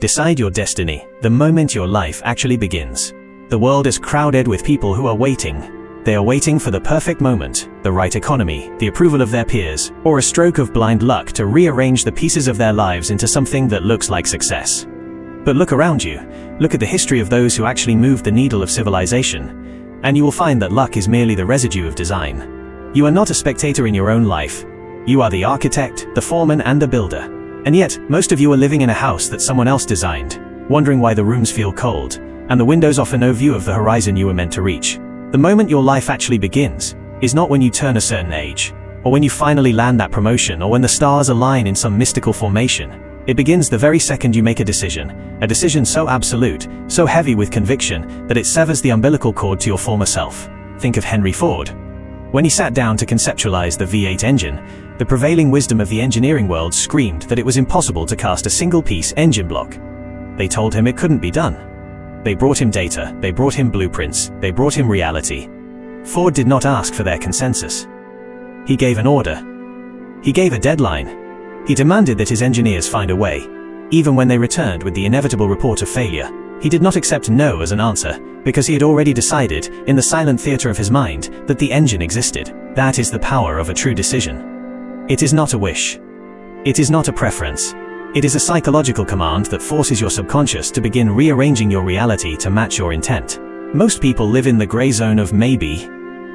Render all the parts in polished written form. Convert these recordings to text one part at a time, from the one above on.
Decide your destiny the moment your life actually begins. The world is crowded with people who are waiting. They are waiting for the perfect moment, the right economy, the approval of their peers, or a stroke of blind luck to rearrange the pieces of their lives into something that looks like success. But look around you. Look at the history of those who actually moved the needle of civilization, and you will find that luck is merely the residue of design. You are not a spectator in your own life. You are the architect, the foreman, and the builder. And yet, most of you are living in a house that someone else designed, wondering why the rooms feel cold, and the windows offer no view of the horizon you were meant to reach. The moment your life actually begins is not when you turn a certain age, or when you finally land that promotion, or when the stars align in some mystical formation. It begins the very second you make a decision so absolute, so heavy with conviction, that it severs the umbilical cord to your former self. Think of Henry Ford. When he sat down to conceptualize the V8 engine, the prevailing wisdom of the engineering world screamed that it was impossible to cast a single-piece engine block. They told him it couldn't be done. They brought him data, they brought him blueprints, they brought him reality. Ford did not ask for their consensus. He gave an order. He gave a deadline. He demanded that his engineers find a way. Even when they returned with the inevitable report of failure, he did not accept no as an answer, because he had already decided, in the silent theater of his mind, that the engine existed. That is the power of a true decision. It is not a wish. It is not a preference. It is a psychological command that forces your subconscious to begin rearranging your reality to match your intent. Most people live in the gray zone of maybe.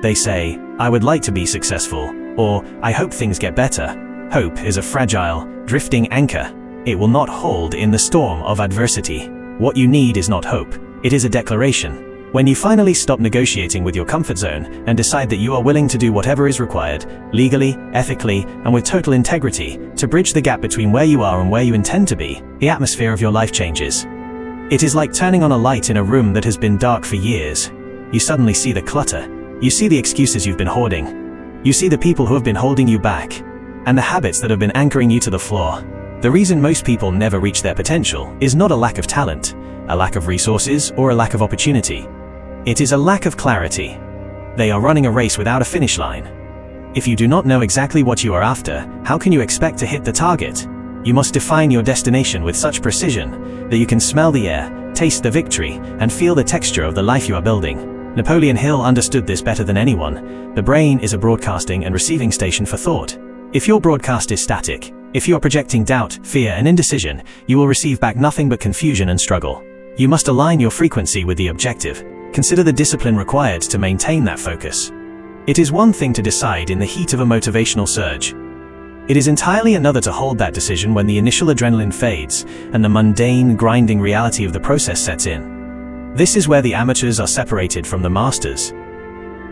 They say, I would like to be successful, or I hope things get better. Hope is a fragile, drifting anchor. It will not hold in the storm of adversity. What you need is not hope. It is a declaration. When you finally stop negotiating with your comfort zone and decide that you are willing to do whatever is required, legally, ethically, and with total integrity, to bridge the gap between where you are and where you intend to be, the atmosphere of your life changes. It is like turning on a light in a room that has been dark for years. You suddenly see the clutter. You see the excuses you've been hoarding. You see the people who have been holding you back, and the habits that have been anchoring you to the floor. The reason most people never reach their potential is not a lack of talent, a lack of resources, or a lack of opportunity. It is a lack of clarity. They are running a race without a finish line. If you do not know exactly what you are after, how can you expect to hit the target? You must define your destination with such precision that you can smell the air, taste the victory, and feel the texture of the life you are building. Napoleon Hill understood this better than anyone. The brain is a broadcasting and receiving station for thought. If your broadcast is static, if you are projecting doubt, fear, and indecision, you will receive back nothing but confusion and struggle. You must align your frequency with the objective. Consider the discipline required to maintain that focus. It is one thing to decide in the heat of a motivational surge. It is entirely another to hold that decision when the initial adrenaline fades and the mundane, grinding reality of the process sets in. This is where the amateurs are separated from the masters.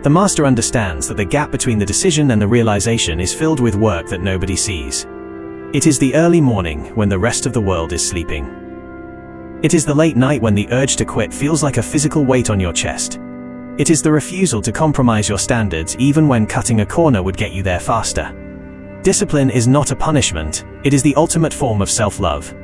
The master understands that the gap between the decision and the realization is filled with work that nobody sees. It is the early morning when the rest of the world is sleeping. It is the late night when the urge to quit feels like a physical weight on your chest. It is the refusal to compromise your standards even when cutting a corner would get you there faster. Discipline is not a punishment, it is the ultimate form of self-love.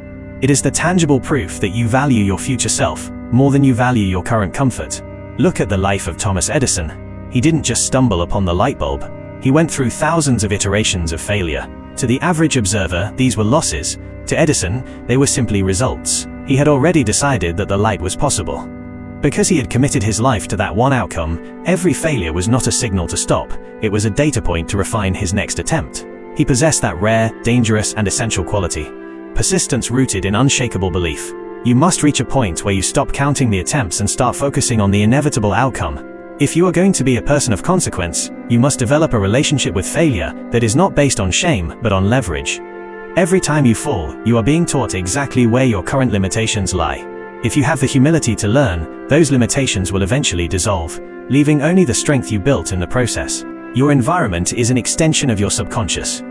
It is the tangible proof that you value your future self more than you value your current comfort. Look at the life of Thomas Edison. He didn't just stumble upon the light bulb. He went through thousands of iterations of failure. To the average observer, these were losses. To Edison, they were simply results. He had already decided that the light was possible. Because he had committed his life to that one outcome, every failure was not a signal to stop, it was a data point to refine his next attempt. He possessed that rare, dangerous, and essential quality: persistence rooted in unshakable belief. You must reach a point where you stop counting the attempts and start focusing on the inevitable outcome. If you are going to be a person of consequence, you must develop a relationship with failure that is not based on shame, but on leverage. Every time you fall, you are being taught exactly where your current limitations lie. If you have the humility to learn, those limitations will eventually dissolve, leaving only the strength you built in the process. Your environment is an extension of your subconscious.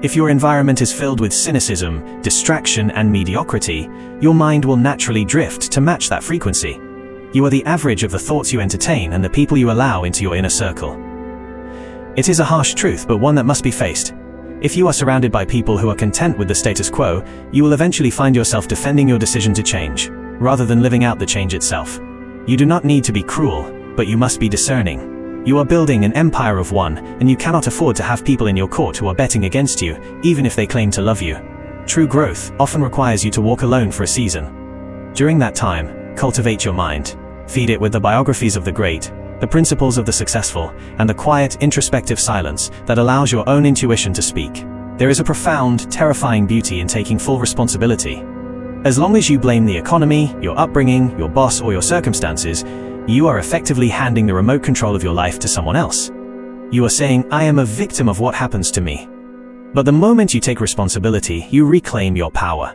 If your environment is filled with cynicism, distraction, and mediocrity, your mind will naturally drift to match that frequency. You are the average of the thoughts you entertain and the people you allow into your inner circle. It is a harsh truth, but one that must be faced. If you are surrounded by people who are content with the status quo, you will eventually find yourself defending your decision to change, rather than living out the change itself. You do not need to be cruel, but you must be discerning. You are building an empire of one, and you cannot afford to have people in your court who are betting against you, even if they claim to love you. True growth often requires you to walk alone for a season. During that time, cultivate your mind. Feed it with the biographies of the great, the principles of the successful, and the quiet, introspective silence that allows your own intuition to speak. There is a profound, terrifying beauty in taking full responsibility. As long as you blame the economy, your upbringing, your boss, or your circumstances, you are effectively handing the remote control of your life to someone else. You are saying, "I am a victim of what happens to me." But the moment you take responsibility, you reclaim your power.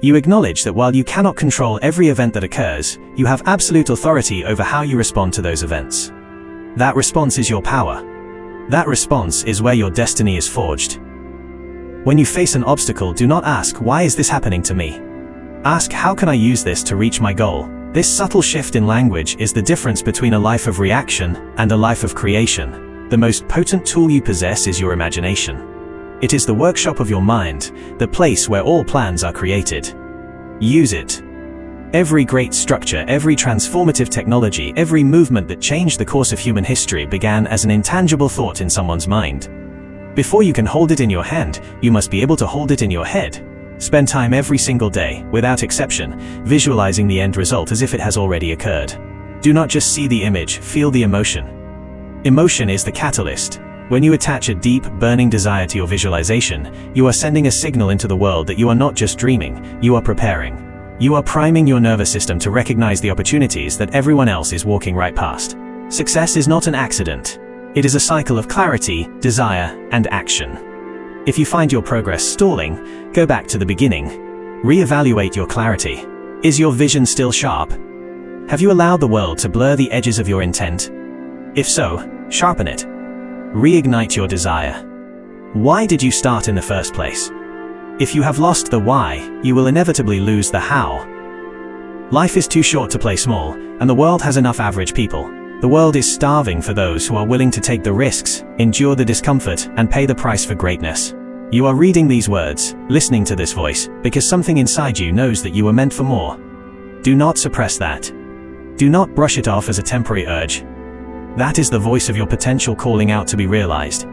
You acknowledge that while you cannot control every event that occurs, you have absolute authority over how you respond to those events. That response is your power. That response is where your destiny is forged. When you face an obstacle, do not ask, "Why is this happening to me?" Ask, "How can I use this to reach my goal?" This subtle shift in language is the difference between a life of reaction and a life of creation. The most potent tool you possess is your imagination. It is the workshop of your mind, the place where all plans are created. Use it. Every great structure, every transformative technology, every movement that changed the course of human history began as an intangible thought in someone's mind. Before you can hold it in your hand, you must be able to hold it in your head. Spend time every single day, without exception, visualizing the end result as if it has already occurred. Do not just see the image, feel the emotion. Emotion is the catalyst. When you attach a deep, burning desire to your visualization, you are sending a signal into the world that you are not just dreaming, you are preparing. You are priming your nervous system to recognize the opportunities that everyone else is walking right past. Success is not an accident. It is a cycle of clarity, desire, and action. If you find your progress stalling, go back to the beginning. Reevaluate your clarity. Is your vision still sharp? Have you allowed the world to blur the edges of your intent? If so, sharpen it. Reignite your desire. Why did you start in the first place? If you have lost the why, you will inevitably lose the how. Life is too short to play small, and the world has enough average people. The world is starving for those who are willing to take the risks, endure the discomfort, and pay the price for greatness. You are reading these words, listening to this voice, because something inside you knows that you were meant for more. Do not suppress that. Do not brush it off as a temporary urge. That is the voice of your potential calling out to be realized.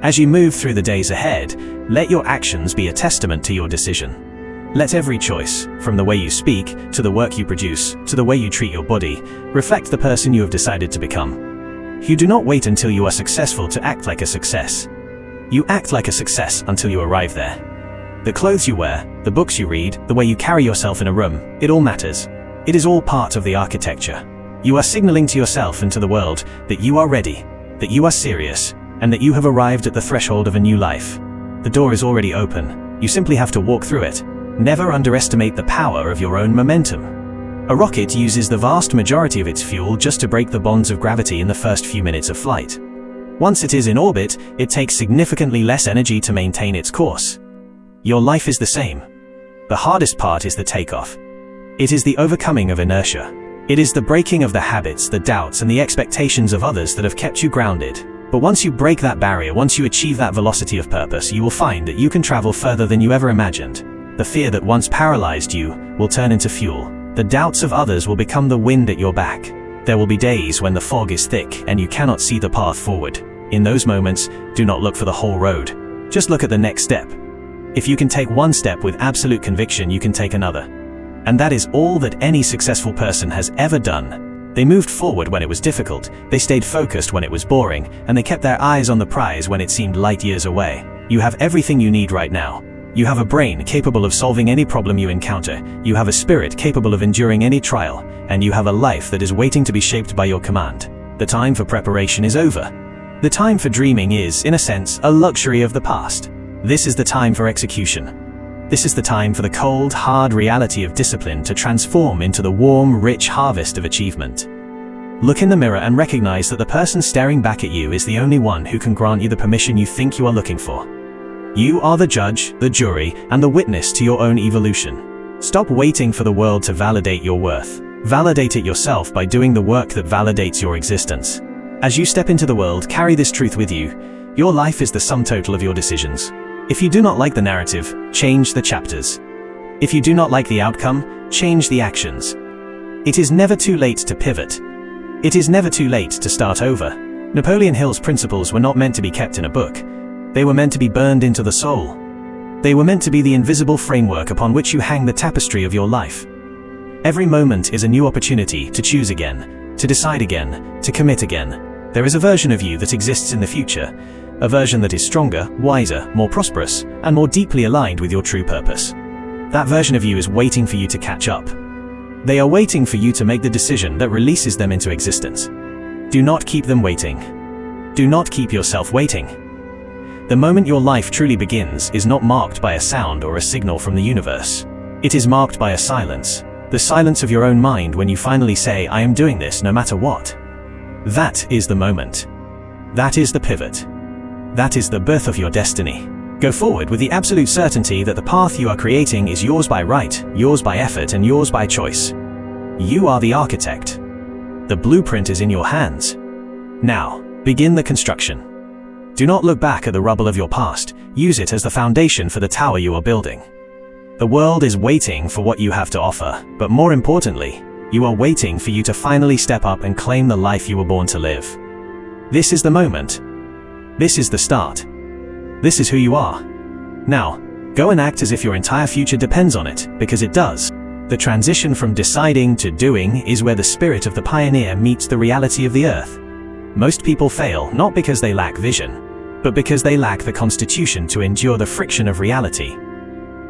As you move through the days ahead, let your actions be a testament to your decision. Let every choice, from the way you speak, to the work you produce, to the way you treat your body, reflect the person you have decided to become. You do not wait until you are successful to act like a success. You act like a success until you arrive there. The clothes you wear, the books you read, the way you carry yourself in a room, it all matters. It is all part of the architecture. You are signaling to yourself and to the world that you are ready, that you are serious, and that you have arrived at the threshold of a new life. The door is already open. You simply have to walk through it. Never underestimate the power of your own momentum. A rocket uses the vast majority of its fuel just to break the bonds of gravity in the first few minutes of flight. Once it is in orbit, it takes significantly less energy to maintain its course. Your life is the same. The hardest part is the takeoff. It is the overcoming of inertia. It is the breaking of the habits, the doubts, and the expectations of others that have kept you grounded. But once you break that barrier, once you achieve that velocity of purpose, you will find that you can travel further than you ever imagined. The fear that once paralyzed you will turn into fuel. The doubts of others will become the wind at your back. There will be days when the fog is thick and you cannot see the path forward. In those moments, do not look for the whole road. Just look at the next step. If you can take one step with absolute conviction, you can take another. And that is all that any successful person has ever done. They moved forward when it was difficult, they stayed focused when it was boring, and they kept their eyes on the prize when it seemed light years away. You have everything you need right now. You have a brain capable of solving any problem you encounter, you have a spirit capable of enduring any trial, and you have a life that is waiting to be shaped by your command. The time for preparation is over. The time for dreaming is, in a sense, a luxury of the past. This is the time for execution. This is the time for the cold, hard reality of discipline to transform into the warm, rich harvest of achievement. Look in the mirror and recognize that the person staring back at you is the only one who can grant you the permission you think you are looking for. You are the judge, the jury, and the witness to your own evolution. Stop waiting for the world to validate your worth. Validate it yourself by doing the work that validates your existence. As you step into the world, carry this truth with you. Your life is the sum total of your decisions. If you do not like the narrative, change the chapters. If you do not like the outcome, change the actions. It is never too late to pivot. It is never too late to start over. Napoleon Hill's principles were not meant to be kept in a book. They were meant to be burned into the soul. They were meant to be the invisible framework upon which you hang the tapestry of your life. Every moment is a new opportunity to choose again, to decide again, to commit again. There is a version of you that exists in the future, a version that is stronger, wiser, more prosperous, and more deeply aligned with your true purpose. That version of you is waiting for you to catch up. They are waiting for you to make the decision that releases them into existence. Do not keep them waiting. Do not keep yourself waiting. The moment your life truly begins is not marked by a sound or a signal from the universe. It is marked by a silence. The silence of your own mind when you finally say, I am doing this no matter what. That is the moment. That is the pivot. That is the birth of your destiny. Go forward with the absolute certainty that the path you are creating is yours by right, yours by effort, and yours by choice. You are the architect. The blueprint is in your hands. Now, begin the construction. Do not look back at the rubble of your past. Use it as the foundation for the tower you are building. The world is waiting for what you have to offer, but more importantly, you are waiting for you to finally step up and claim the life you were born to live. This is the moment. This is the start. This is who you are. Now, go and act as if your entire future depends on it, because it does. The transition from deciding to doing is where the spirit of the pioneer meets the reality of the earth. Most people fail not because they lack vision, but because they lack the constitution to endure the friction of reality.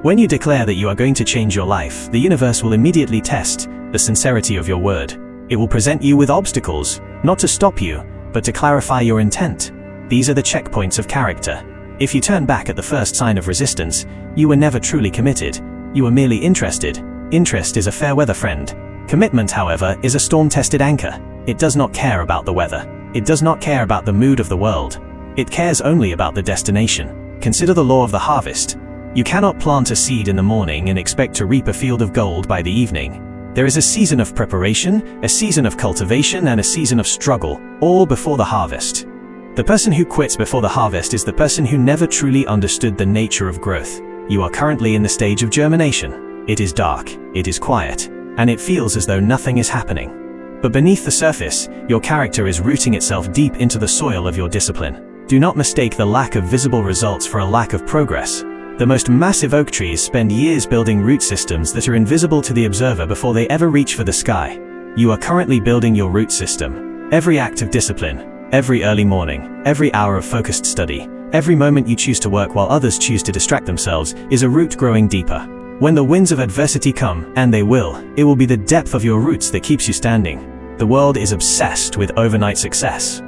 When you declare that you are going to change your life, the universe will immediately test the sincerity of your word. It will present you with obstacles, not to stop you, but to clarify your intent. These are the checkpoints of character. If you turn back at the first sign of resistance, you were never truly committed. You were merely interested. Interest is a fair weather friend. Commitment, however, is a storm-tested anchor. It does not care about the weather. It does not care about the mood of the world. It cares only about the destination. Consider the law of the harvest. You cannot plant a seed in the morning and expect to reap a field of gold by the evening. There is a season of preparation, a season of cultivation, and a season of struggle, all before the harvest. The person who quits before the harvest is the person who never truly understood the nature of growth. You are currently in the stage of germination. It is dark, it is quiet, and it feels as though nothing is happening. But beneath the surface, your character is rooting itself deep into the soil of your discipline. Do not mistake the lack of visible results for a lack of progress. The most massive oak trees spend years building root systems that are invisible to the observer before they ever reach for the sky. You are currently building your root system. Every act of discipline, every early morning, every hour of focused study, every moment you choose to work while others choose to distract themselves is a root growing deeper. When the winds of adversity come, and they will, it will be the depth of your roots that keeps you standing. The world is obsessed with overnight success.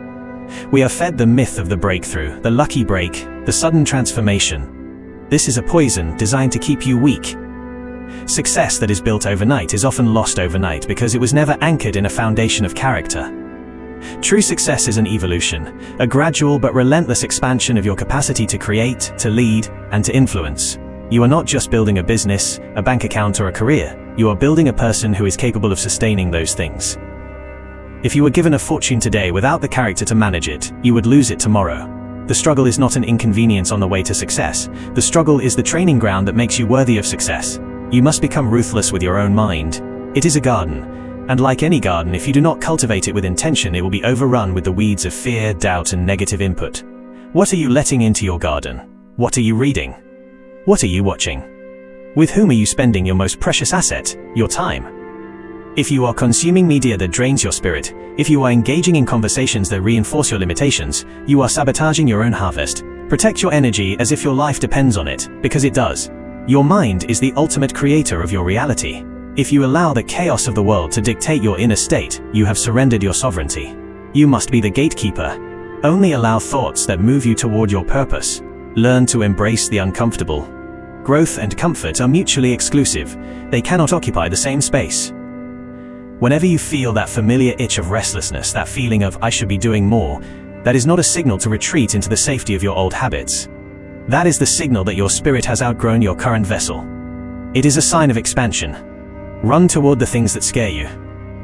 We are fed the myth of the breakthrough, the lucky break, the sudden transformation. This is a poison designed to keep you weak. Success that is built overnight is often lost overnight because it was never anchored in a foundation of character. True success is an evolution, a gradual but relentless expansion of your capacity to create, to lead, and to influence. You are not just building a business, a bank account, or a career. You are building a person who is capable of sustaining those things. If you were given a fortune today without the character to manage it, you would lose it tomorrow. The struggle is not an inconvenience on the way to success. The struggle is the training ground that makes you worthy of success. You must become ruthless with your own mind. It is a garden. And like any garden, if you do not cultivate it with intention, it will be overrun with the weeds of fear, doubt, and negative input. What are you letting into your garden? What are you reading? What are you watching? With whom are you spending your most precious asset, your time? If you are consuming media that drains your spirit, if you are engaging in conversations that reinforce your limitations, you are sabotaging your own harvest. Protect your energy as if your life depends on it, because it does. Your mind is the ultimate creator of your reality. If you allow the chaos of the world to dictate your inner state, you have surrendered your sovereignty. You must be the gatekeeper. Only allow thoughts that move you toward your purpose. Learn to embrace the uncomfortable. Growth and comfort are mutually exclusive. They cannot occupy the same space. Whenever you feel that familiar itch of restlessness, that feeling of I should be doing more, that is not a signal to retreat into the safety of your old habits. That is the signal that your spirit has outgrown your current vessel. It is a sign of expansion. Run toward the things that scare you.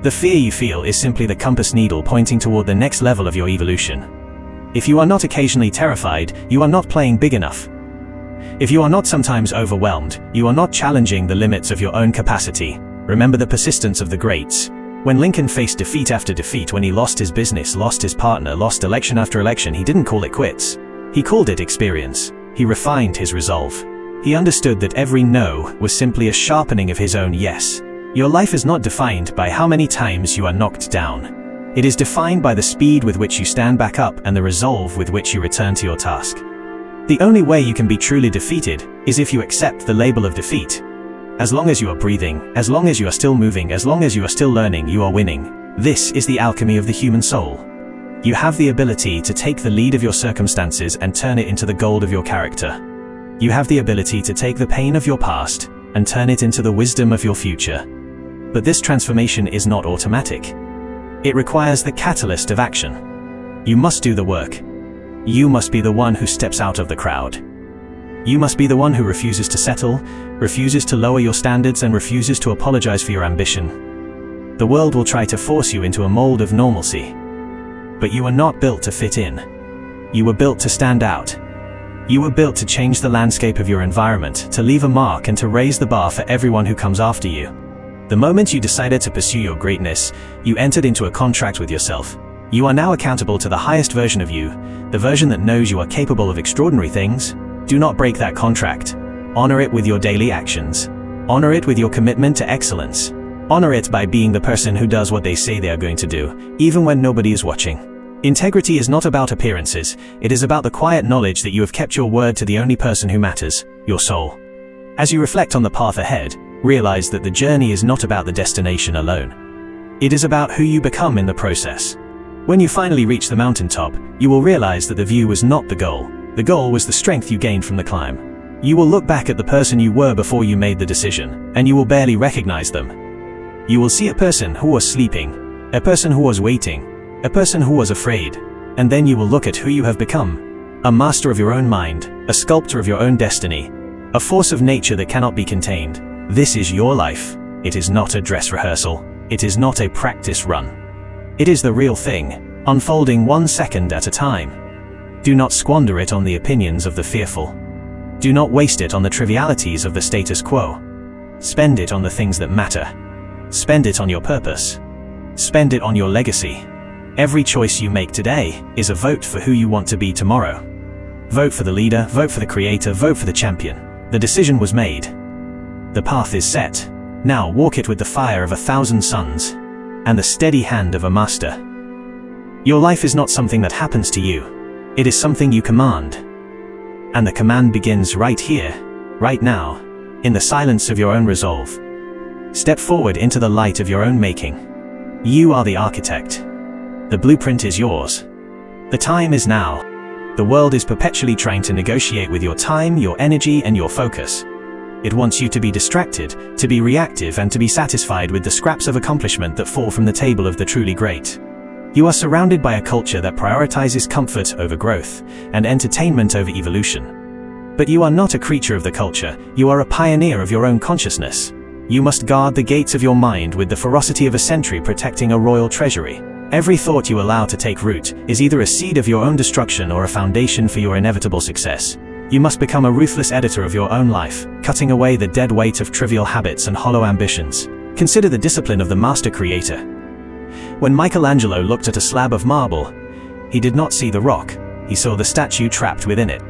The fear you feel is simply the compass needle pointing toward the next level of your evolution. If you are not occasionally terrified, you are not playing big enough. If you are not sometimes overwhelmed, you are not challenging the limits of your own capacity. Remember the persistence of the greats. When Lincoln faced defeat after defeat, when he lost his business, lost his partner, lost election after election, he didn't call it quits. He called it experience. He refined his resolve. He understood that every no was simply a sharpening of his own yes. Your life is not defined by how many times you are knocked down. It is defined by the speed with which you stand back up and the resolve with which you return to your task. The only way you can be truly defeated is if you accept the label of defeat. As long as you are breathing, as long as you are still moving, as long as you are still learning, you are winning. This is the alchemy of the human soul. You have the ability to take the lead of your circumstances and turn it into the gold of your character. You have the ability to take the pain of your past and turn it into the wisdom of your future. But this transformation is not automatic. It requires the catalyst of action. You must do the work. You must be the one who steps out of the crowd. You must be the one who refuses to settle, refuses to lower your standards, and refuses to apologize for your ambition. The world will try to force you into a mold of normalcy. But you are not built to fit in. You were built to stand out. You were built to change the landscape of your environment, to leave a mark and to raise the bar for everyone who comes after you. The moment you decided to pursue your greatness, you entered into a contract with yourself. You are now accountable to the highest version of you, the version that knows you are capable of extraordinary things. Do not break that contract. Honor it with your daily actions. Honor it with your commitment to excellence. Honor it by being the person who does what they say they are going to do, even when nobody is watching. Integrity is not about appearances, it is about the quiet knowledge that you have kept your word to the only person who matters, your soul. As you reflect on the path ahead, realize that the journey is not about the destination alone. It is about who you become in the process. When you finally reach the mountaintop, you will realize that the view was not the goal. The goal was the strength you gained from the climb. You will look back at the person you were before you made the decision, and you will barely recognize them. You will see a person who was sleeping, a person who was waiting, a person who was afraid, and then you will look at who you have become. A master of your own mind, a sculptor of your own destiny, a force of nature that cannot be contained. This is your life. It is not a dress rehearsal. It is not a practice run. It is the real thing, unfolding 1 second at a time. Do not squander it on the opinions of the fearful. Do not waste it on the trivialities of the status quo. Spend it on the things that matter. Spend it on your purpose. Spend it on your legacy. Every choice you make today is a vote for who you want to be tomorrow. Vote for the leader, vote for the creator, vote for the champion. The decision was made. The path is set. Now walk it with the fire of 1,000 suns and the steady hand of a master. Your life is not something that happens to you. It is something you command. And the command begins right here, right now, in the silence of your own resolve. Step forward into the light of your own making. You are the architect. The blueprint is yours. The time is now. The world is perpetually trying to negotiate with your time, your energy, and your focus. It wants you to be distracted, to be reactive, and to be satisfied with the scraps of accomplishment that fall from the table of the truly great. You are surrounded by a culture that prioritizes comfort over growth, and entertainment over evolution. But you are not a creature of the culture, you are a pioneer of your own consciousness. You must guard the gates of your mind with the ferocity of a sentry protecting a royal treasury. Every thought you allow to take root is either a seed of your own destruction or a foundation for your inevitable success. You must become a ruthless editor of your own life, cutting away the dead weight of trivial habits and hollow ambitions. Consider the discipline of the master creator. When Michelangelo looked at a slab of marble, he did not see the rock, he saw the statue trapped within it.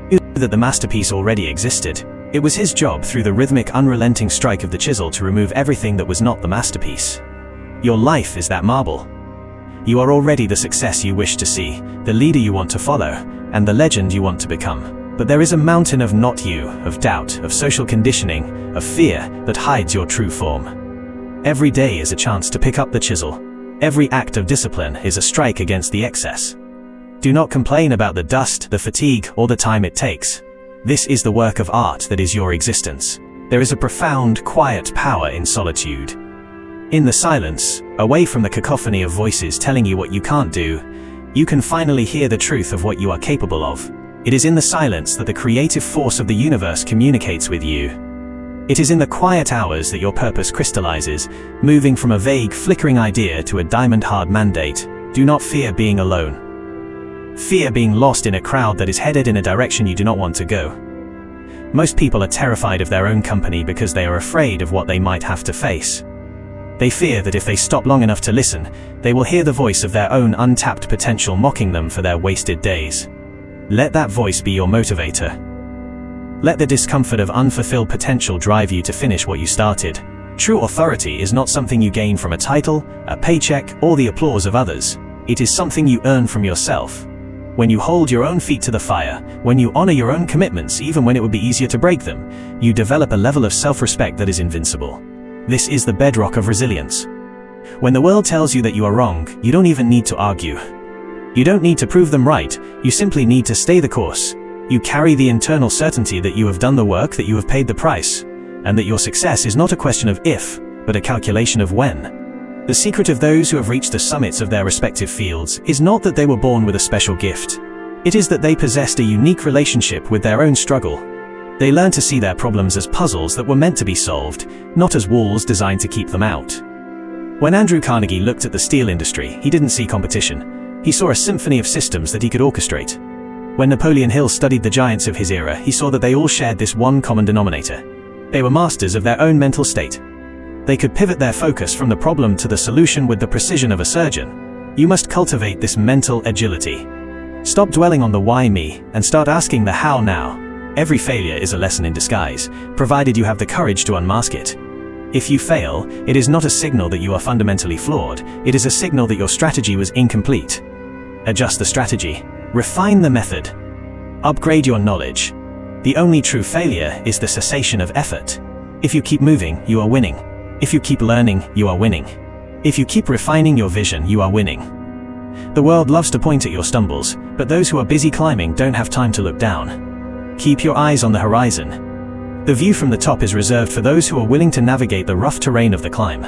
He knew that the masterpiece already existed. It was his job through the rhythmic, unrelenting strike of the chisel to remove everything that was not the masterpiece. Your life is that marble. You are already the success you wish to see, the leader you want to follow, and the legend you want to become. But there is a mountain of not you, of doubt, of social conditioning, of fear that hides your true form. Every day is a chance to pick up the chisel. Every act of discipline is a strike against the excess. Do not complain about the dust, the fatigue, or the time it takes. This is the work of art that is your existence. There is a profound, quiet power in solitude. In the silence, away from the cacophony of voices telling you what you can't do, you can finally hear the truth of what you are capable of. It is in the silence that the creative force of the universe communicates with you. It is in the quiet hours that your purpose crystallizes, moving from a vague, flickering idea to a diamond-hard mandate. Do not fear being alone. Fear being lost in a crowd that is headed in a direction you do not want to go. Most people are terrified of their own company because they are afraid of what they might have to face. They fear that if they stop long enough to listen, they will hear the voice of their own untapped potential mocking them for their wasted days. Let that voice be your motivator. Let the discomfort of unfulfilled potential drive you to finish what you started. True authority is not something you gain from a title, a paycheck, or the applause of others. It is something you earn from yourself. When you hold your own feet to the fire, when you honor your own commitments even when it would be easier to break them, you develop a level of self-respect that is invincible. This is the bedrock of resilience. When the world tells you that you are wrong, you don't even need to argue. You don't need to prove them right, you simply need to stay the course. You carry the internal certainty that you have done the work, that you have paid the price, and that your success is not a question of if, but a calculation of when. The secret of those who have reached the summits of their respective fields is not that they were born with a special gift. It is that they possessed a unique relationship with their own struggle. They learned to see their problems as puzzles that were meant to be solved, not as walls designed to keep them out. When Andrew Carnegie looked at the steel industry, he didn't see competition. He saw a symphony of systems that he could orchestrate. When Napoleon Hill studied the giants of his era, he saw that they all shared this one common denominator. They were masters of their own mental state. They could pivot their focus from the problem to the solution with the precision of a surgeon. You must cultivate this mental agility. Stop dwelling on the why me, and start asking the how now. Every failure is a lesson in disguise, provided you have the courage to unmask it. If you fail, it is not a signal that you are fundamentally flawed, it is a signal that your strategy was incomplete. Adjust the strategy. Refine the method. Upgrade your knowledge. The only true failure is the cessation of effort. If you keep moving, you are winning. If you keep learning, you are winning. If you keep refining your vision, you are winning. The world loves to point at your stumbles, but those who are busy climbing don't have time to look down. Keep your eyes on the horizon. The view from the top is reserved for those who are willing to navigate the rough terrain of the climb.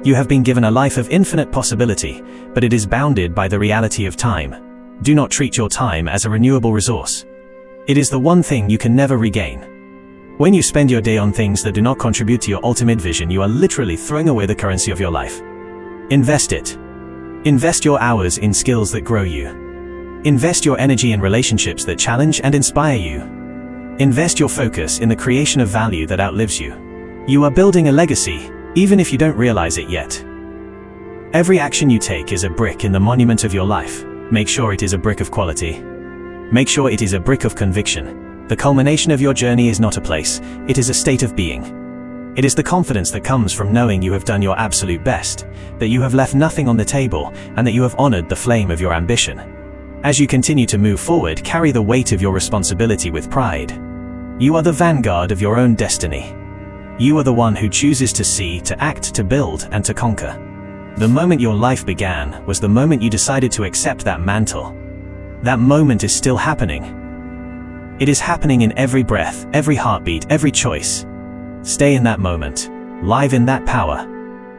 You have been given a life of infinite possibility, but it is bounded by the reality of time. Do not treat your time as a renewable resource. It is the one thing you can never regain. When you spend your day on things that do not contribute to your ultimate vision, you are literally throwing away the currency of your life. Invest it. Invest your hours in skills that grow you. Invest your energy in relationships that challenge and inspire you. Invest your focus in the creation of value that outlives you. You are building a legacy, even if you don't realize it yet. Every action you take is a brick in the monument of your life. Make sure it is a brick of quality. Make sure it is a brick of conviction. The culmination of your journey is not a place, it is a state of being. It is the confidence that comes from knowing you have done your absolute best, that you have left nothing on the table, and that you have honored the flame of your ambition. As you continue to move forward, carry the weight of your responsibility with pride. You are the vanguard of your own destiny. You are the one who chooses to see, to act, to build, and to conquer. The moment your life began was the moment you decided to accept that mantle. That moment is still happening. It is happening in every breath, every heartbeat, every choice. Stay in that moment, live in that power.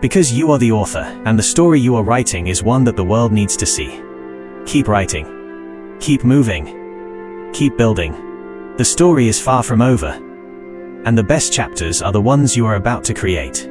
Because you are the author, and the story you are writing is one that the world needs to see. Keep writing. Keep moving. Keep building. The story is far from over. And the best chapters are the ones you are about to create.